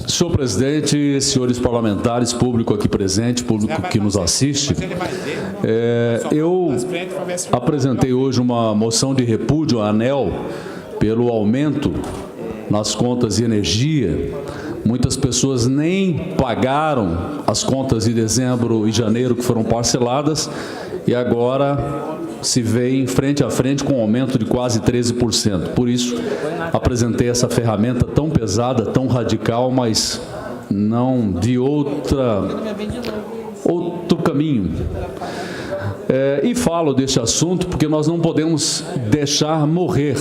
Senhor presidente, senhores parlamentares, público aqui presente, público que nos assiste, eu apresentei hoje uma moção de repúdio à ANEEL pelo aumento nas contas de energia. Muitas pessoas nem pagaram as contas de dezembro e janeiro que foram parceladas e agora se veem frente a frente com um aumento de quase 13%. Por isso, apresentei essa ferramenta tão pesada, tão radical, mas não de outro caminho. E falo deste assunto porque nós não podemos deixar morrer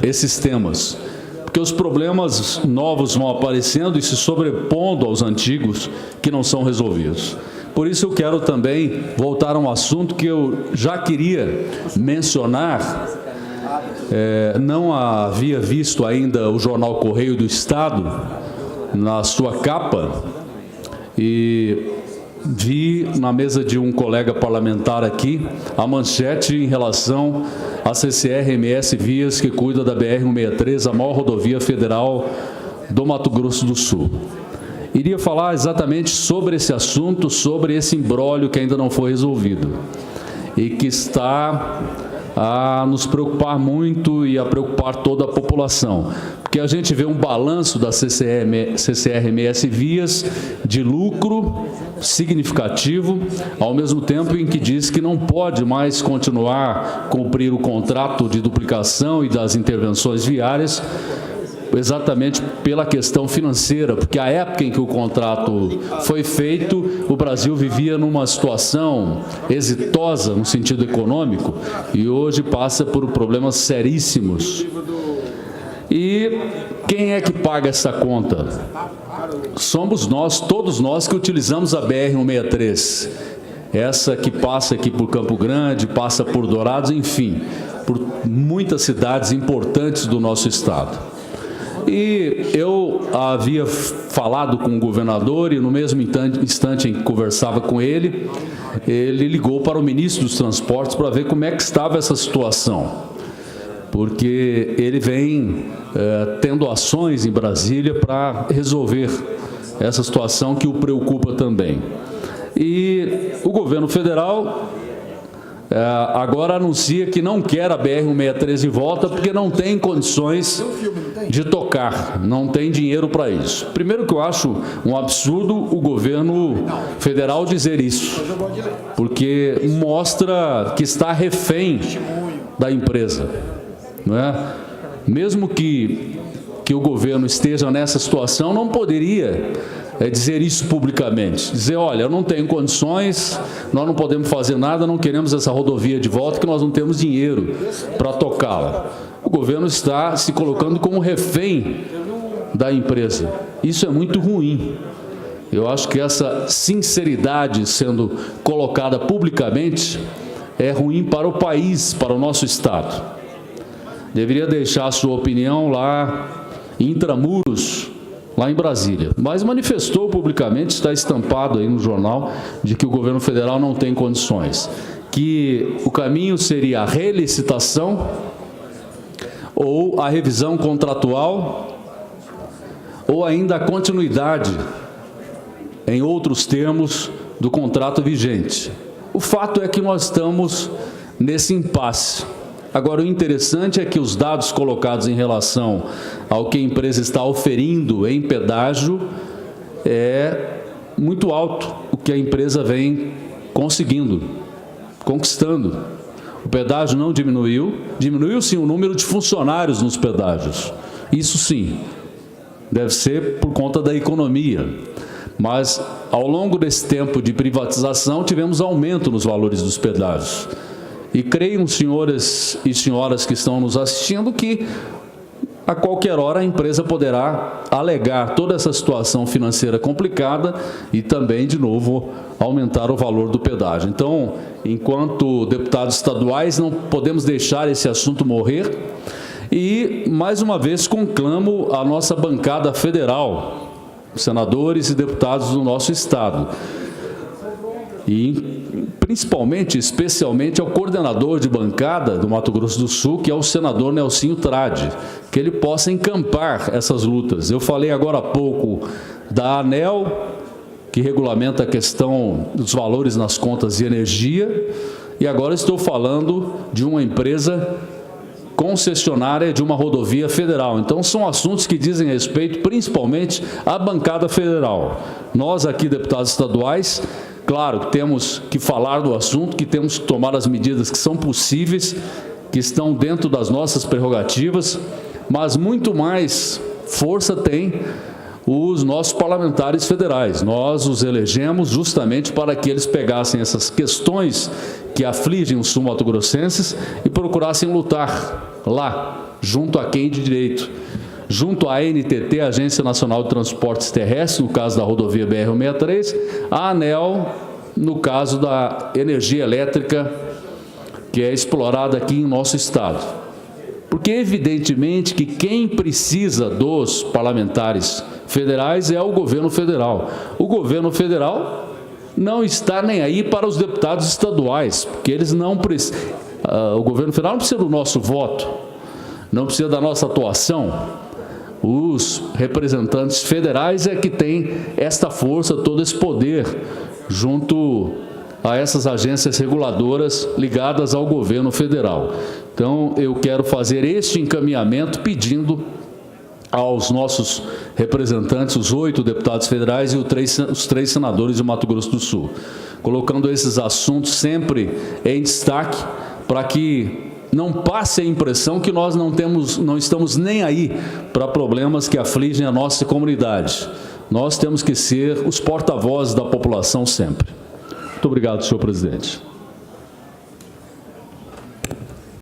esses temas, porque os problemas novos vão aparecendo e se sobrepondo aos antigos que não são resolvidos. Por isso eu quero também voltar a um assunto que eu já queria mencionar. Não havia visto ainda o jornal Correio do Estado na sua capa e vi na mesa de um colega parlamentar aqui a manchete em relação à CCR-MS Vias, que cuida da BR-163, a maior rodovia federal do Mato Grosso do Sul. Iria falar exatamente sobre esse assunto, sobre esse imbróglio que ainda não foi resolvido e que está a nos preocupar muito e a preocupar toda a população. Porque a gente vê um balanço da CCR-MS Vias de lucro significativo, ao mesmo tempo em que diz que não pode mais continuar a cumprir o contrato de duplicação e das intervenções viárias, exatamente pela questão financeira, porque a época em que o contrato foi feito, o Brasil vivia numa situação exitosa no sentido econômico e hoje passa por problemas seríssimos. E quem é que paga essa conta? Somos nós, todos nós que utilizamos a BR-163, essa que passa aqui por Campo Grande, passa por Dourados, enfim, por muitas cidades importantes do nosso estado. E eu havia falado com o governador e no mesmo instante em que conversava com ele, ele ligou para o ministro dos Transportes para ver como é que estava essa situação, porque ele vem tendo ações em Brasília para resolver essa situação que o preocupa também. E o governo federal agora anuncia que não quer a BR-163 de volta porque não tem condições de tocar, não tem dinheiro para isso. Primeiro que eu acho um absurdo o governo federal dizer isso, porque mostra que está refém da empresa, não é? Mesmo que o governo esteja nessa situação, não poderia dizer isso publicamente, dizer, olha, eu não tenho condições, nós não podemos fazer nada, não queremos essa rodovia de volta, que nós não temos dinheiro para tocá-la. O governo está se colocando como refém da empresa. Isso é muito ruim. Eu acho que essa sinceridade sendo colocada publicamente é ruim para o país, para o nosso estado. Deveria deixar a sua opinião lá, intramuros, lá em Brasília, mas manifestou publicamente, está estampado aí no jornal, de que o governo federal não tem condições, que o caminho seria a relicitação ou a revisão contratual ou ainda a continuidade, em outros termos, do contrato vigente. O fato é que nós estamos nesse impasse. Agora, o interessante é que os dados colocados em relação ao que a empresa está oferindo em pedágio é muito alto, o que a empresa vem conquistando. O pedágio não diminuiu, diminuiu sim o número de funcionários nos pedágios. Isso sim, deve ser por conta da economia. Mas, ao longo desse tempo de privatização, tivemos aumento nos valores dos pedágios. E creio, senhores e senhoras que estão nos assistindo, que a qualquer hora a empresa poderá alegar toda essa situação financeira complicada e também, de novo, aumentar o valor do pedágio. Então, enquanto deputados estaduais, não podemos deixar esse assunto morrer e, mais uma vez, conclamo a nossa bancada federal, senadores e deputados do nosso estado, e principalmente, especialmente ao coordenador de bancada do Mato Grosso do Sul, que é o senador Nelsinho Trade, que ele possa encampar essas lutas. Eu falei agora há pouco da ANEEL, que regulamenta a questão dos valores nas contas de energia, e agora estou falando de uma empresa concessionária de uma rodovia federal. Então, são assuntos que dizem respeito principalmente à bancada federal. Nós aqui, deputados estaduais, claro, temos que falar do assunto, que temos que tomar as medidas que são possíveis, que estão dentro das nossas prerrogativas, mas muito mais força tem os nossos parlamentares federais. Nós os elegemos justamente para que eles pegassem essas questões que afligem os sul-mato-grossenses e procurassem lutar lá, junto a quem de direito, junto à ANTT, Agência Nacional de Transportes Terrestres, no caso da rodovia BR-163, a ANEEL, no caso da energia elétrica que é explorada aqui em nosso estado. Porque, evidentemente, que quem precisa dos parlamentares federais é o governo federal. O governo federal não está nem aí para os deputados estaduais, porque eles não precisam. O governo federal não precisa do nosso voto, não precisa da nossa atuação. Os representantes federais é que têm esta força, todo esse poder, junto a essas agências reguladoras ligadas ao governo federal. Então, eu quero fazer este encaminhamento pedindo aos nossos representantes, os 8 deputados federais e os 3 senadores de Mato Grosso do Sul, colocando esses assuntos sempre em destaque para que não passe a impressão que nós não estamos nem aí para problemas que afligem a nossa comunidade. Nós temos que ser os porta-vozes da população sempre. Muito obrigado, senhor presidente.